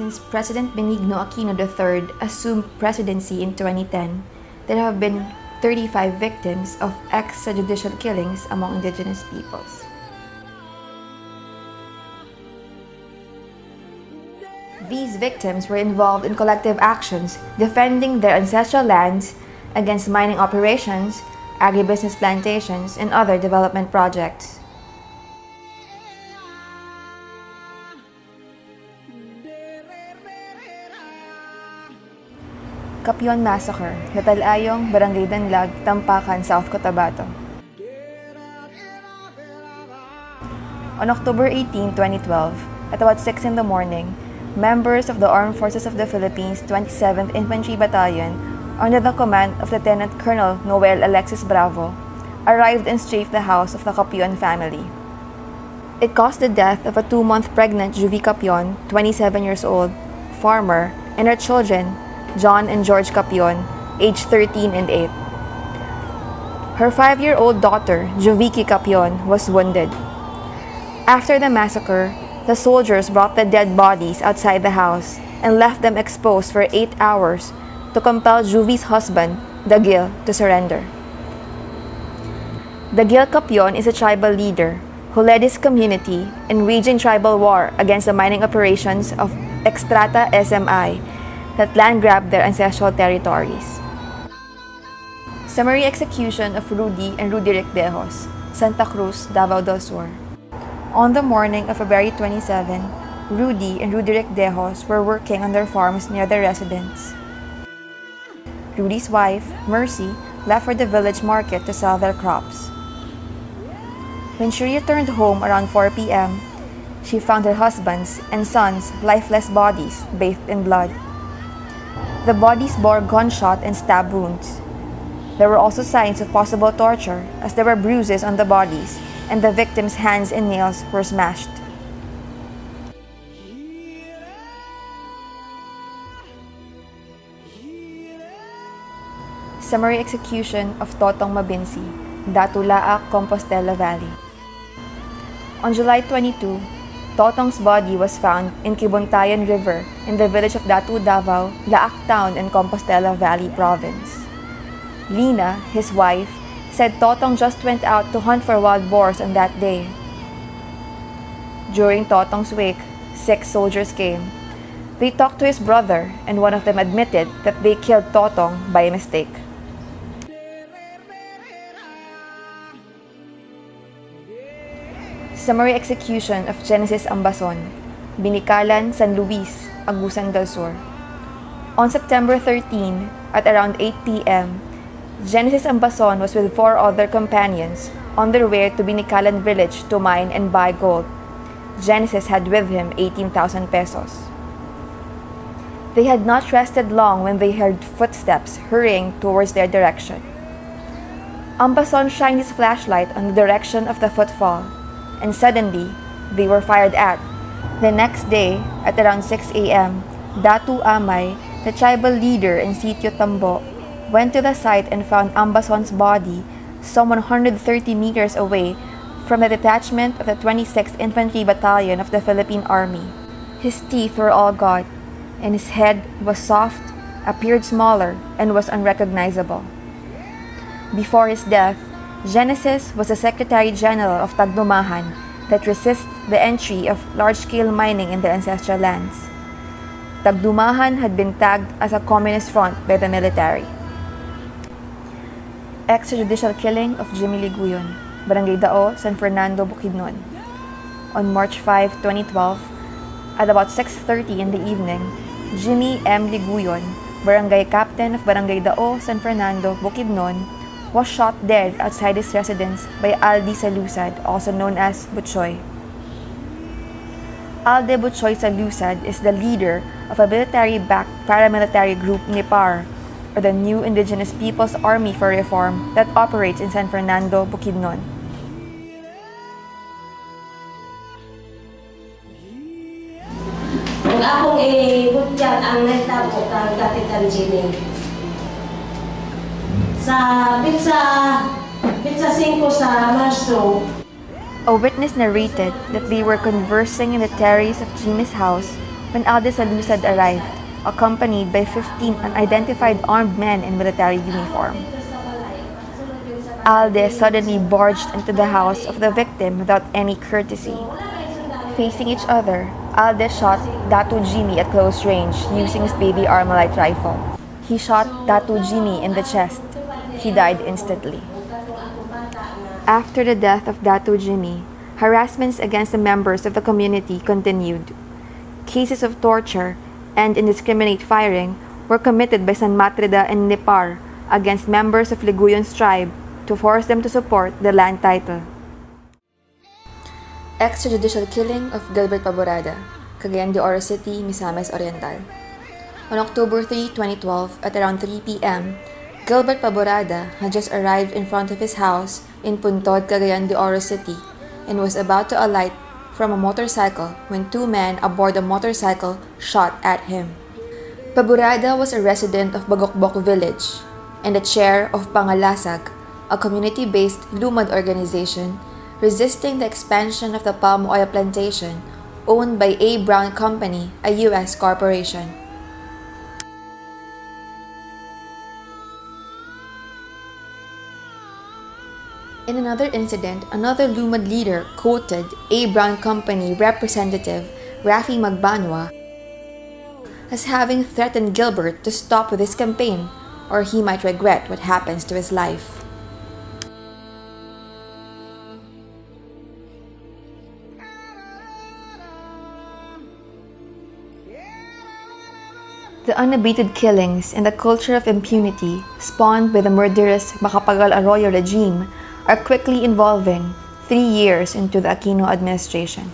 Since President Benigno Aquino III assumed presidency in 2010, there have been 35 victims of extrajudicial killings among indigenous peoples. These victims were involved in collective actions defending their ancestral lands against mining operations, agribusiness plantations, and other development projects. Capion Massacre, Hitalayong, Barangay Danlag, Tampakan, South Cotabato. On October 18, 2012, at about 6 in the morning, members of the Armed Forces of the Philippines 27th Infantry Battalion, under the command of Lieutenant Colonel Noel Alexis Bravo, arrived and strafed the house of the Capion family. It caused the death of a 2-month pregnant Juvie Capion, 27 years old, farmer, and her children, John and George Capion, aged 13 and 8. Her 5-year-old daughter, Jovicky Capion, was wounded. After the massacre, the soldiers brought the dead bodies outside the house and left them exposed for 8 hours to compel Juvie's husband, Dagil, to surrender. Dagil Capion is a tribal leader who led his community in waging tribal war against the mining operations of Extrata SMI that land-grabbed their ancestral territories. Summary execution of Rudy and Rudy Recdejos, Santa Cruz, Davao del Sur. On the morning of February 27, Rudy and Rudy Recdejos were working on their farms near their residence. Rudy's wife, Mercy, left for the village market to sell their crops. When she returned home around 4 p.m., she found her husband's and son's lifeless bodies bathed in blood. The bodies bore gunshot and stab wounds. There were also signs of possible torture, as there were bruises on the bodies and the victims' hands and nails were smashed. Summary execution of Totong Mabinsi, Datu-Laak, Compostela Valley. On July 22, Totong's body was found in Kibuntayan River in the village of Datu Davao, Laak Town in Compostela Valley Province. Lina, his wife, said Totong just went out to hunt for wild boars on that day. During Totong's wake, 6 soldiers came. They talked to his brother, and one of them admitted that they killed Totong by mistake. Summary execution of Genesis Ambason, Binikalan, San Luis, Agusan del Sur. On September 13, at around 8 p.m., Genesis Ambason was with 4 other companions on their way to Binikalan village to mine and buy gold. Genesis had with him 18,000 pesos. They had not rested long when they heard footsteps hurrying towards their direction. Ambason shined his flashlight on the direction of the footfall, and suddenly, they were fired at. The next day, at around 6 a.m., Datu Amay, the tribal leader in Sitio Tambo, went to the site and found Ambason's body some 130 meters away from the detachment of the 26th Infantry Battalion of the Philippine Army. His teeth were all gone, and his head was soft, appeared smaller, and was unrecognizable. Before his death, Genesis was the Secretary General of Tagdumahan that resists the entry of large-scale mining in their ancestral lands. Tagdumahan had been tagged as a communist front by the military. Extrajudicial killing of Jimmy Liguyon, Barangay Dao, San Fernando, Bukidnon. On March 5, 2012, at about 6:30 in the evening, Jimmy M. Liguyon, Barangay Captain of Barangay Dao, San Fernando, Bukidnon, was shot dead outside his residence by Aldi Salusad, also known as Butchoy. Alde Butchoy Salusad is the leader of a military-backed paramilitary group NIPAR, or the New Indigenous Peoples Army for Reform, that operates in San Fernando, Bukidnon. Ang akong ibutyan ang nagtabo kang Kapitan Jimmy. Sa Pizza 5 sa Marso. A witness narrated that they were conversing in the terrace of Jimmy's house When Alde Salusad arrived, accompanied by 15 unidentified armed men in military uniform. Alde suddenly barged into the house of the victim without any courtesy. Facing each other, Alde shot Datu Jimmy at close range using his baby Armalite rifle. He shot Datu Jimmy in the chest. He died instantly. After the death of Datu Jimmy, harassments against the members of the community continued. Cases of torture and indiscriminate firing were committed by San Matrida and Nipar against members of Liguyon's tribe to force them to support the land title. Extrajudicial killing of Gilbert Paborada, Cagayan de Oro City, Misamis Oriental. On October 3, 2012, at around 3 p.m., Gilbert Paborada had just arrived in front of his house in Puntod, Cagayan de Oro City, and was about to alight from a motorcycle when two men aboard a motorcycle shot at him. Paborada was a resident of Bagokbok village and the chair of Pangalasag, a community-based Lumad organization resisting the expansion of the palm oil plantation owned by A. Brown Company, a U.S. corporation. In another incident, another Lumad leader quoted A. Brown Company representative Rafi Magbanwa as having threatened Gilbert to stop with his campaign or he might regret what happens to his life. The unabated killings and the culture of impunity spawned by the murderous Macapagal Arroyo regime are quickly evolving 3 years into the Aquino administration.